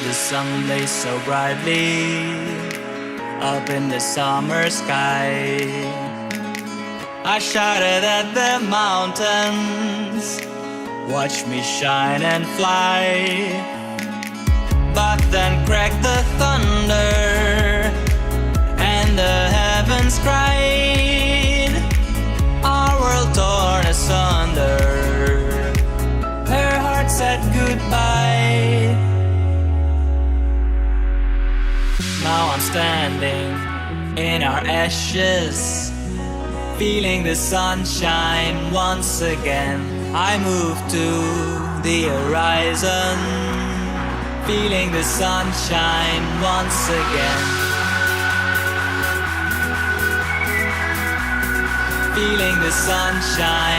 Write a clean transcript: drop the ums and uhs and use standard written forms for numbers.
the sun blazed so brightly up in the summer sky. I shouted at the mountains, watch me shine and fly. But then cracked the thunder, and the heavens cried, our world torn asunder. Her heart said goodbye. Now I'm standing in our ashes, feeling the sunshine once again. I move to the horizon, feeling the sunshine once again. Feeling the sunshine.